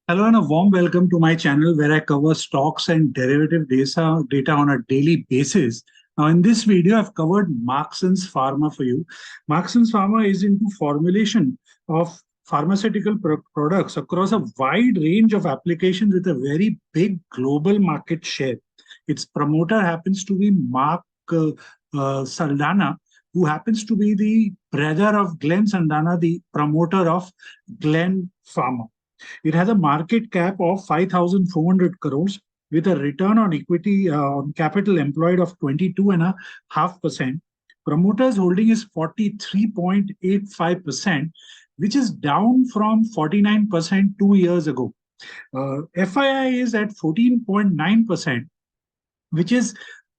Hello and a warm welcome to my channel where I cover stocks and derivative data on a daily basis. Now, in this video, I've covered Marksans Pharma for you. Marksans Pharma is into formulation of pharmaceutical products across a wide range of applications with a very big global market share. Its promoter happens to be Mark Saldana, who happens to be the brother of Glenn Saldana, the promoter of Glenn Pharma. It has a market cap of 5,400 crores with a return on equity on capital employed of 22.5%. Promoters holding is 43.85%, which is down from 49% 2 years ago. FII is at 14.9%, which is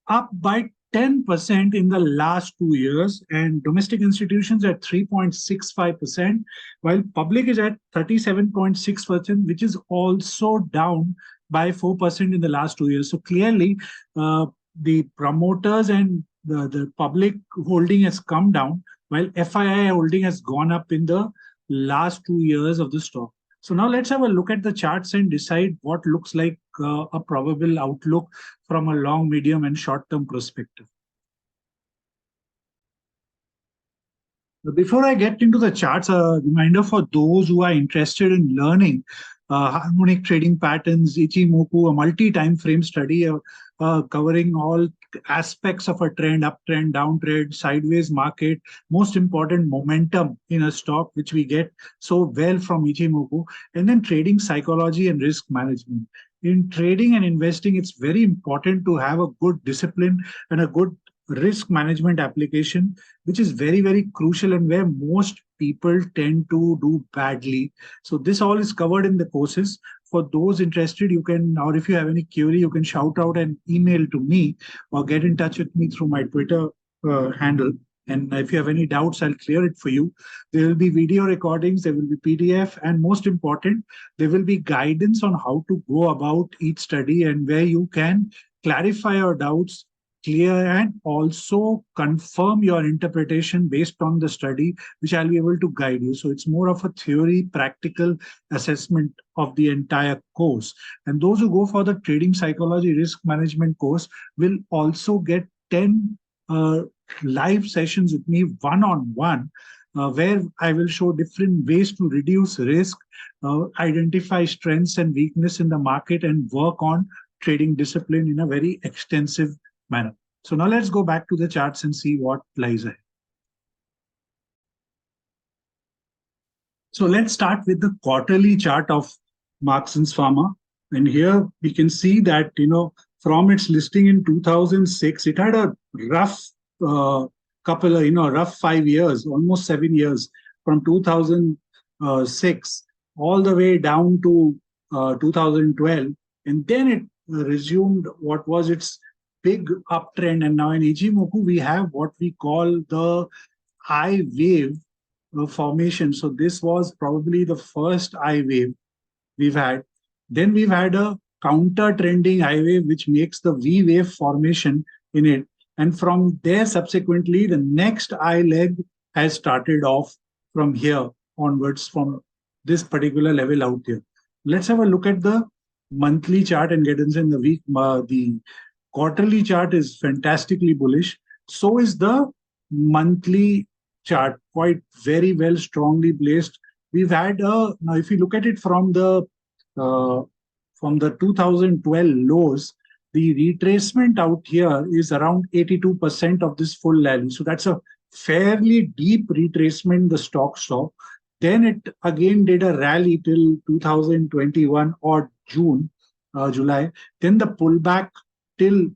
up by 10% in the last 2 years, and domestic institutions at 3.65%, while public is at 37.6%, which is also down by 4% in the last 2 years. So clearly, the promoters and the public holding has come down, while FII holding has gone up in the last 2 years of the stock. So now let's have a look at the charts and decide what looks like a probable outlook from a long, medium, and short-term perspective. Before I get into the charts, a reminder for those who are interested in learning harmonic trading patterns, Ichimoku, a multi-time frame study covering all aspects of a trend, uptrend, downtrend, sideways market, most important momentum in a stock, which we get so well from Ichimoku, and then trading psychology and risk management. In trading and investing, it's very important to have a good discipline and a good risk management application, which is very, very crucial and where most people tend to do badly. So this all is covered in the courses. For those interested, you can, or if you have any query, you can shout out an email to me or get in touch with me through my Twitter handle. And if you have any doubts, I'll clear it for you. There will be video recordings, there will be PDF, and most important, there will be guidance on how to go about each study and where you can clarify your doubts, clear, and also confirm your interpretation based on the study, which I'll be able to guide you. So it's more of a theory, practical assessment of the entire course. And those who go for the trading psychology risk management course will also get 10 live sessions with me one-on-one, where I will show different ways to reduce risk, identify strengths and weakness in the market, and work on trading discipline in a very extensive manner. So now let's go back to the charts and see what lies ahead. So let's start with the quarterly chart of Marksans Pharma. And here we can see that, from its listing in 2006, it had a rough rough 5 years, almost 7 years, from 2006 all the way down to 2012. And then it resumed what was its big uptrend. And now in Ichimoku, we have what we call the I wave formation. So this was probably the first I wave we've had. Then we've had a counter trending I wave, which makes the V wave formation in it. And from there, subsequently, the next I leg has started off from here onwards, from this particular level out here. Let's have a look at the monthly chart and get into the week. The quarterly chart is fantastically bullish. So is the monthly chart, quite very well, strongly placed. We've had now, if you look at it from the 2012 lows, the retracement out here is around 82% of this full rally. So that's a fairly deep retracement the stock saw. Then it again did a rally till 2021 or July. Then the pullback till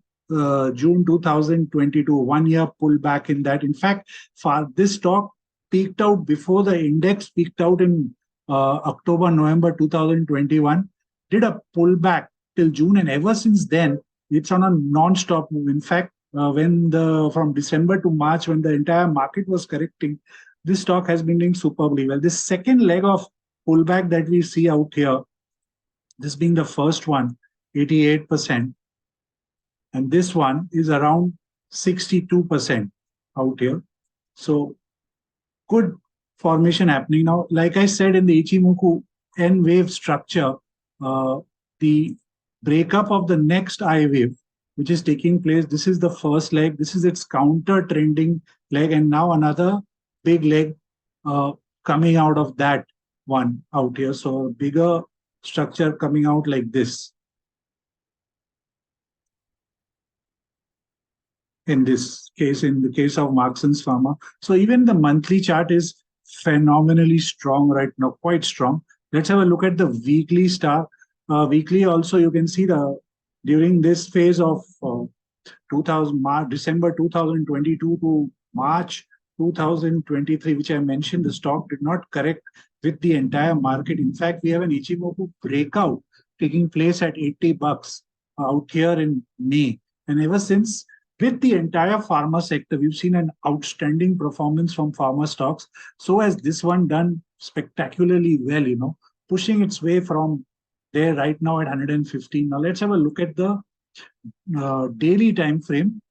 June 2022, 1 year pullback in that. In fact, for this stock peaked out before the index peaked out in October, November 2021, did a pullback till June, and ever since then, it's on a non-stop move. In fact, from December to March, when the entire market was correcting, this stock has been doing superbly well. This second leg of pullback that we see out here, this being the first one, 88%, and this one is around 62% out here. So good formation happening. Now, like I said, in the Ichimoku N wave structure, the breakup of the next I wave, which is taking place. This is the first leg. This is its counter trending leg, and now another big leg coming out of that one out here. So a bigger structure coming out like this in this case, in the case of Marksans Pharma. So even the monthly chart is phenomenally strong right now, quite strong. Let's have a look at the weekly star. Weekly also, you can see the during this phase of 2000 March, December 2022 to March 2023, which I mentioned, the stock did not correct with the entire market. In fact, we have an Ichimoku breakout taking place at 80 bucks out here in May. And ever since, with the entire pharma sector, we've seen an outstanding performance from pharma stocks. So has this one done spectacularly well, pushing its way from there right now at 115. Now let's have a look at the daily time frame,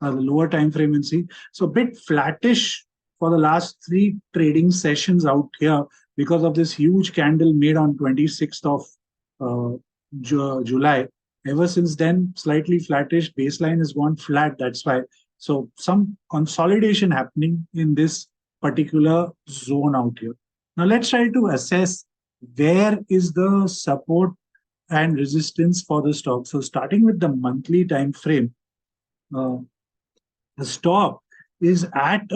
the lower time frame, and see. So a bit flattish for the last 3 trading sessions out here because of this huge candle made on 26th of July. Ever since then, slightly flattish. Baseline has gone flat. That's why. So some consolidation happening in this particular zone out here. Now let's try to assess where is the support and resistance for the stock. So starting with the monthly time frame, the stock is at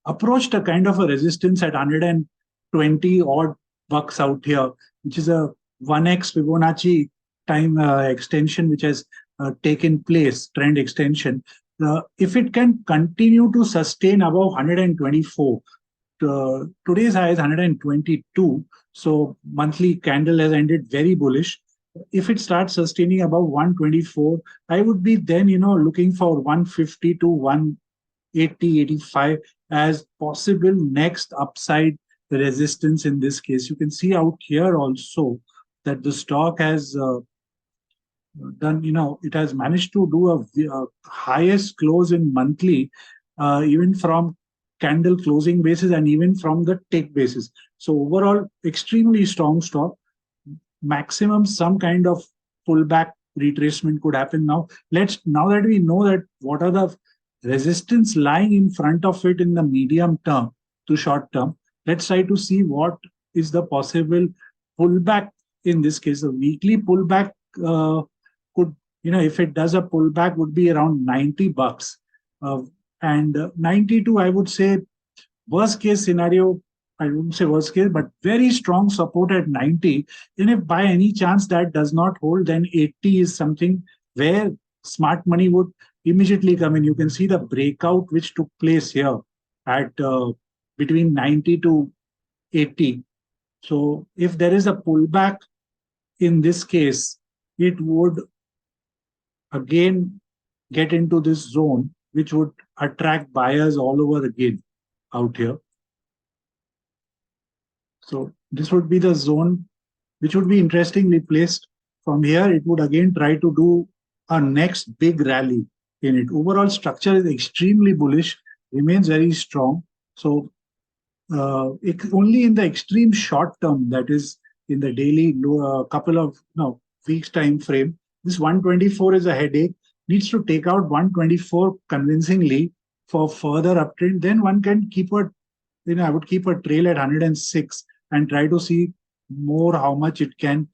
approached a kind of a resistance at 120 odd bucks out here, which is a 1x Fibonacci time extension which has taken place, trend extension. If it can continue to sustain above 124, today's high is 122. So monthly candle has ended very bullish. If it starts sustaining above 124, I would be then, looking for 150 to 180, 85 as possible next upside resistance in this case. You can see out here also that the stock has done, it has managed to do a highest close in monthly, even from candle closing basis and even from the tick basis. So overall, extremely strong stock. Maximum some kind of pullback retracement could happen. Now that we know that what are the resistance lying in front of it in the medium term to short term, let's try to see what is the possible pullback in this case. The weekly pullback could, if it does a pullback, would be around 90 bucks. And 92, I would say, worst case scenario, I wouldn't say worst case, but very strong support at 90. And if by any chance that does not hold, then 80 is something where smart money would immediately come in. You can see the breakout which took place here at between 90 to 80. So if there is a pullback in this case, it would again get into this zone, which would attract buyers all over again out here. So this would be the zone which would be interestingly placed. From here, it would again try to do a next big rally in it. Overall structure is extremely bullish, remains very strong. So only in the extreme short term, that is in the daily couple of weeks time frame, this 124 is a headache. Needs to take out 124 convincingly for further uptrend. Then one can keep I would keep a trail at 106 and try to see more how much it can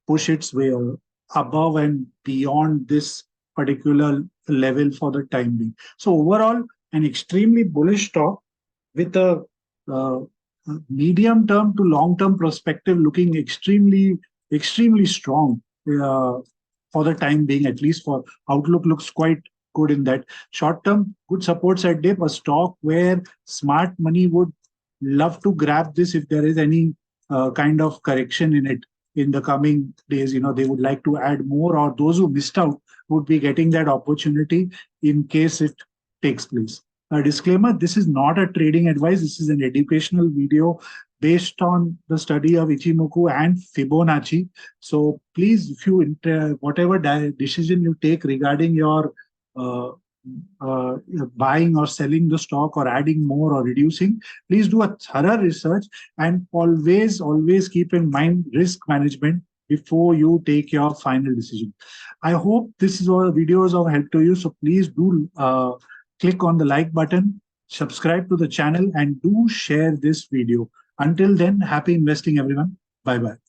push its way above and beyond this particular level for the time being. So overall, an extremely bullish stock with a medium term to long term perspective looking extremely strong for the time being. At least for outlook looks quite good in that. Short term, good supports at dip, a stock where smart money would love to grab this if there is any kind of correction in it in the coming days. They would like to add more, or those who missed out would be getting that opportunity in case it takes place. A disclaimer, this is not a trading advice. This is an educational video based on the study of Ichimoku and Fibonacci. So please, if you whatever decision you take regarding your uh, buying or selling the stock or adding more or reducing, please do a thorough research, and always keep in mind risk management before you take your final decision. I hope this is all videos of help to you. So please do click on the like button, subscribe to the channel, and do share this video. Until then, happy investing, everyone. Bye bye.